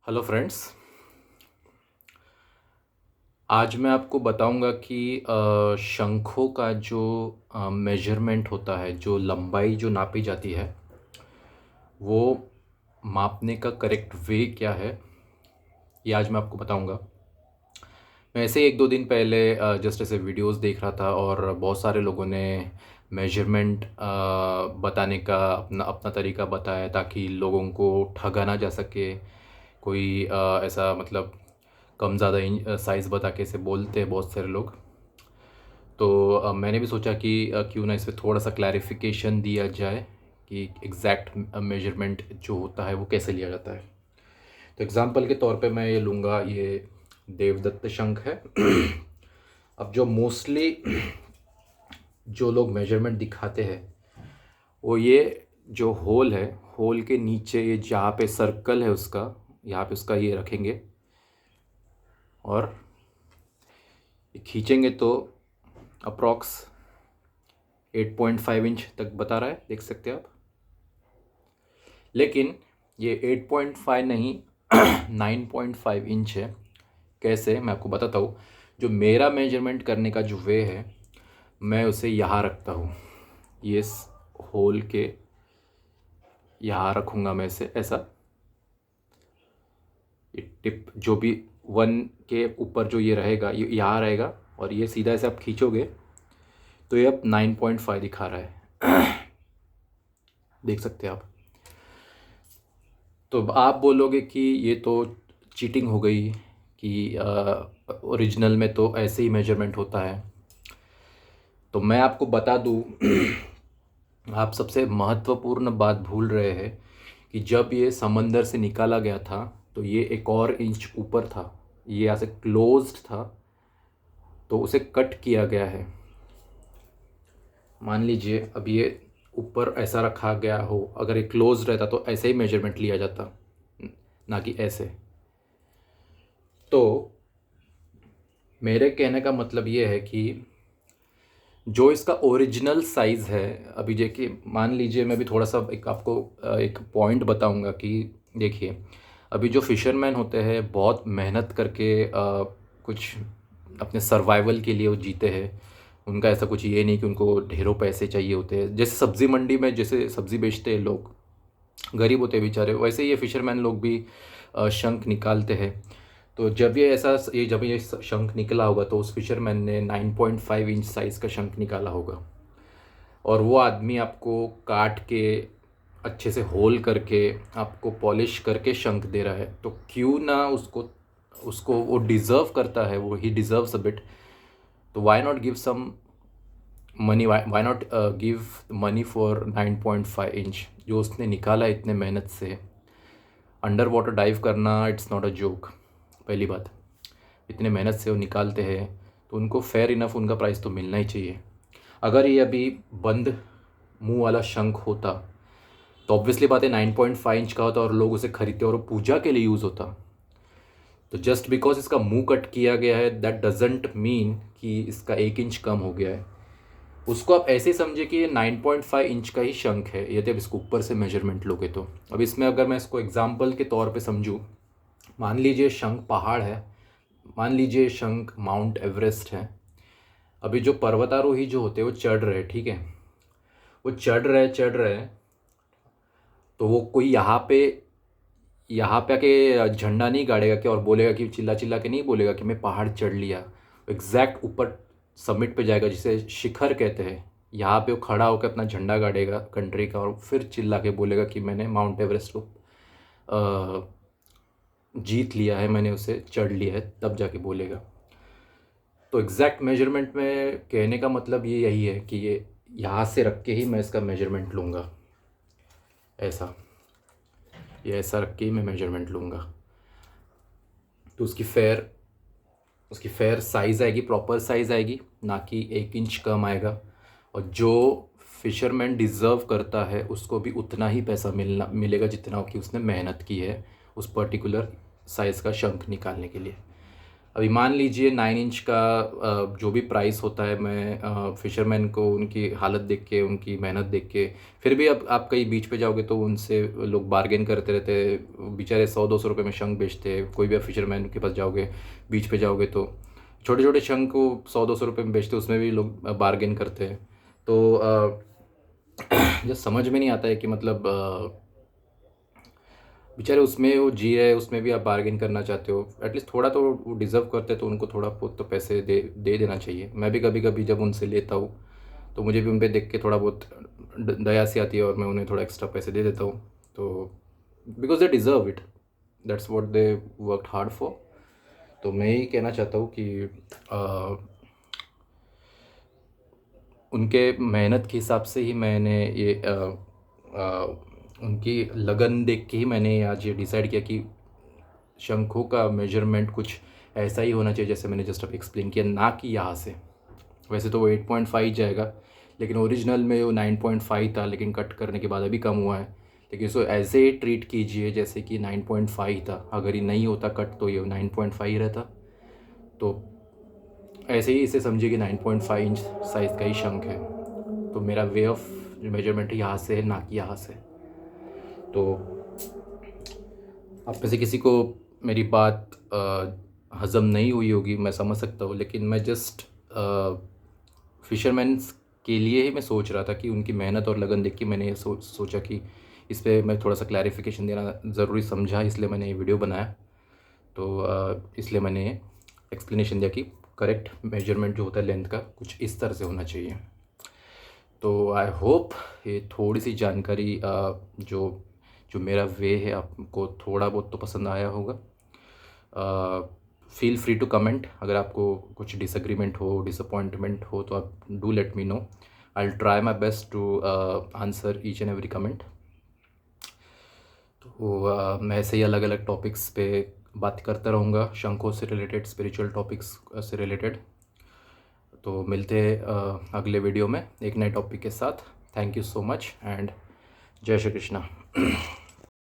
Hello friends. आज मैं आपको बताऊंगा कि शंखों का जो मेजरमेंट होता है, जो लंबाई जो नापी जाती है, वो मापने का करेक्ट वे क्या है, ये आज मैं आपको बताऊंगा। मैं ऐसे ही एक दो दिन पहले जस्ट ऐसे वीडियोस देख रहा था और बहुत सारे लोगों ने मेजरमेंट बताने का अपना अपना तरीका बताया ताकि लोगों को ठगा ना जा सके। कोई ऐसा मतलब कम ज़्यादा साइज़ बता के ऐसे बोलते हैं बहुत सारे लोग। तो मैंने भी सोचा कि क्यों ना इस पे थोड़ा सा क्लैरिफिकेशन दिया जाए कि एग्जैक्ट मेजरमेंट जो होता है वो कैसे लिया जाता है। तो एग्जांपल के तौर पे मैं ये लूँगा, ये देवदत्त शंख है। अब जो मोस्टली जो लोग मेजरमेंट दिखाते हैं वो ये जो होल है, होल के नीचे ये जहाँ पे सर्कल है उसका, यहाँ पे उसका ये रखेंगे और ये खींचेंगे तो अप्रॉक्स 8.5 इंच तक बता रहा है, देख सकते हैं आप। लेकिन ये 8.5 नहीं 9.5 इंच है। कैसे, मैं आपको बताता हूँ। जो मेरा मेजरमेंट करने का जो वे है, मैं उसे यहाँ रखता हूँ, ये इस होल के यहाँ रखूँगा मैं इसे ऐसा। ये टिप जो भी 1 के ऊपर जो ये रहेगा ये यहाँ रहेगा और ये सीधा ऐसे आप खींचोगे तो ये अब 9.5 दिखा रहा है। देख सकते हैं आप। तो आप बोलोगे कि ये तो चीटिंग हो गई कि ओरिजिनल में तो ऐसे ही मेजरमेंट होता है। तो मैं आपको बता दूं आप सबसे महत्वपूर्ण बात भूल रहे हैं कि जब ये समंदर से निकाला गया था तो ये एक और इंच ऊपर था, ये यहाँ से क्लोज्ड था, तो उसे कट किया गया है। मान लीजिए अब ये ऊपर ऐसा रखा गया हो, अगर ये क्लोज रहता तो ऐसे ही मेजरमेंट लिया जाता, ना कि ऐसे। तो मेरे कहने का मतलब ये है कि जो इसका ओरिजिनल साइज़ है, अभी देखिए, मान लीजिए मैं भी थोड़ा सा एक आपको एक पॉइंट बताऊंगा कि देखिए, अभी जो फिशरमैन होते हैं बहुत मेहनत करके कुछ अपने सर्वाइवल के लिए वो जीते हैं। उनका ऐसा कुछ ये नहीं कि उनको ढेरों पैसे चाहिए होते हैं। जैसे सब्ज़ी मंडी में जैसे सब्ज़ी बेचते हैं लोग, गरीब होते हैं बेचारे, वैसे ही ये फिशरमैन लोग भी शंख निकालते हैं। तो जब ये शंख निकला होगा तो उस फिशरमैन ने 9.5 इंच साइज़ का शंख निकाला होगा और वो आदमी आपको काट के अच्छे से होल करके आपको पॉलिश करके शंख दे रहा है, तो क्यों ना उसको उसको वो डिज़र्व करता है, वो ही डिज़र्व्स अ बिट। तो why not give some money, why not give money for 9.5 inch जो उसने निकाला इतने मेहनत से। अंडर वाटर डाइव करना इट्स नॉट अ जोक। पहली बात, इतने मेहनत से वो निकालते हैं तो उनको फेयर इनफ उनका प्राइस तो मिलना ही चाहिए। अगर ये अभी बंद मुंह वाला शंख होता तो ऑब्वियसली बात है 9.5 इंच का होता और लोग उसे खरीदते और वो पूजा के लिए यूज़ होता। तो जस्ट बिकॉज इसका मुंह कट किया गया है दैट डजेंट मीन कि इसका 1 इंच कम हो गया है। उसको आप ऐसे समझे कि ये 9.5 इंच का ही शंख है यदि आप इसको ऊपर से मेजरमेंट लोगे तो। अब इसमें अगर मैं इसको एग्जाम्पल के तौर पे समझूँ, मान लीजिए शंख पहाड़ है, मान लीजिए शंख माउंट एवरेस्ट है। अभी जो पर्वतारोही जो होते हैं वो चढ़ रहे, ठीक है, वो चढ़ रहे, तो वो कोई यहाँ पे आके झंडा नहीं गाड़ेगा क्या और बोलेगा कि चिल्ला चिल्ला के नहीं बोलेगा कि मैं पहाड़ चढ़ लिया। एग्जैक्ट ऊपर समिट पे जाएगा जिसे शिखर कहते हैं, यहाँ पे वो खड़ा होकर अपना झंडा गाड़ेगा कंट्री का और फिर चिल्ला के बोलेगा कि मैंने माउंट एवरेस्ट को जीत लिया है, मैंने उसे चढ़ लिया है, तब जाके बोलेगा। तो एग्जैक्ट मेजरमेंट में कहने का मतलब ये यही है कि ये यहाँ से रख के ही मैं इसका मेजरमेंट लूँगा, ऐसा, ये ऐसा रख के ही मैं मेजरमेंट लूँगा। तो उसकी फेयर साइज़ आएगी, प्रॉपर साइज़ आएगी, ना कि 1 इंच कम आएगा। और जो फिशरमैन डिज़र्व करता है उसको भी उतना ही पैसा मिलेगा जितना कि उसने मेहनत की है उस पर्टिकुलर साइज़ का शंख निकालने के लिए। अभी मान लीजिए 9 इंच का जो भी प्राइस होता है, मैं फ़िशरमैन को उनकी हालत देख के, उनकी मेहनत देख के, फिर भी अब आप कहीं बीच पे जाओगे तो उनसे लोग बार्गेन करते रहते हैं, बेचारे 100-200 रुपये में शंख बेचते हैं। कोई भी आप फ़िशरमैन के पास जाओगे, बीच पे जाओगे तो छोटे छोटे शंख को 100-200 रुपये में बेचते हैं, उसमें भी लोग बार्गेन करते हैं। तो जो समझ में नहीं आता है कि मतलब बेचारे उसमें वो जी रहे हैं, उसमें भी आप बार्गेन करना चाहते हो, एटलीस्ट थोड़ा तो वो डिज़र्व करते हैं, तो उनको थोड़ा बहुत तो पैसे दे देना चाहिए। मैं भी कभी कभी जब उनसे लेता हूँ तो मुझे भी उन पे देख के थोड़ा बहुत दया सी आती है और मैं उन्हें थोड़ा एक्स्ट्रा पैसे दे देता हूँ। तो because they deserve it, that's what they worked hard for. तो मैं यही कहना चाहता हूँ कि उनके मेहनत के हिसाब से ही मैंने ये उनकी लगन देख के ही मैंने आज ये डिसाइड किया कि शंखों का मेजरमेंट कुछ ऐसा ही होना चाहिए जैसे मैंने जस्ट अभी एक्सप्लेन किया, ना कि यहाँ से। वैसे तो वो 8.5 जाएगा, लेकिन ओरिजिनल में वो 9.5 था, लेकिन कट करने के बाद अभी कम हुआ है। लेकिन इसको ऐसे ही ट्रीट कीजिए जैसे कि 9.5 था। अगर ये नहीं होता कट तो ये 9.5 रहता। तो ऐसे ही इसे समझिए कि 9.5 इंच साइज़ का ही शंख है। तो मेरा वे ऑफ मेजरमेंट यहाँ से है, ना कि यहाँ से। तो आप में से किसी को मेरी बात हज़म नहीं हुई होगी, मैं समझ सकता हूँ, लेकिन मैं जस्ट फ़िशरमैन्स के लिए ही मैं सोच रहा था कि उनकी मेहनत और लगन देख के मैंने ये सोचा कि इस पे मैं थोड़ा सा क्लैरिफिकेशन देना ज़रूरी समझा, इसलिए मैंने ये वीडियो बनाया। तो इसलिए मैंने एक्सप्लेनेशन दिया कि करेक्ट मेजरमेंट जो होता है लेंथ का कुछ इस तरह से होना चाहिए। तो आई होप ये थोड़ी सी जानकारी जो मेरा वे है आपको थोड़ा बहुत तो पसंद आया होगा। फील फ्री टू कमेंट, अगर आपको कुछ डिसएग्रीमेंट हो, डिसअपॉइंटमेंट हो, तो आप do let me know. I will try my best to answer each and every comment. तो मैं ऐसे ही अलग अलग टॉपिक्स पे बात करता रहूँगा, शंखों से रिलेटेड, स्पिरिचुअल टॉपिक्स से रिलेटेड। तो मिलते हैं अगले वीडियो में एक नए टॉपिक के साथ। Thank you so much and जय श्री कृष्णा।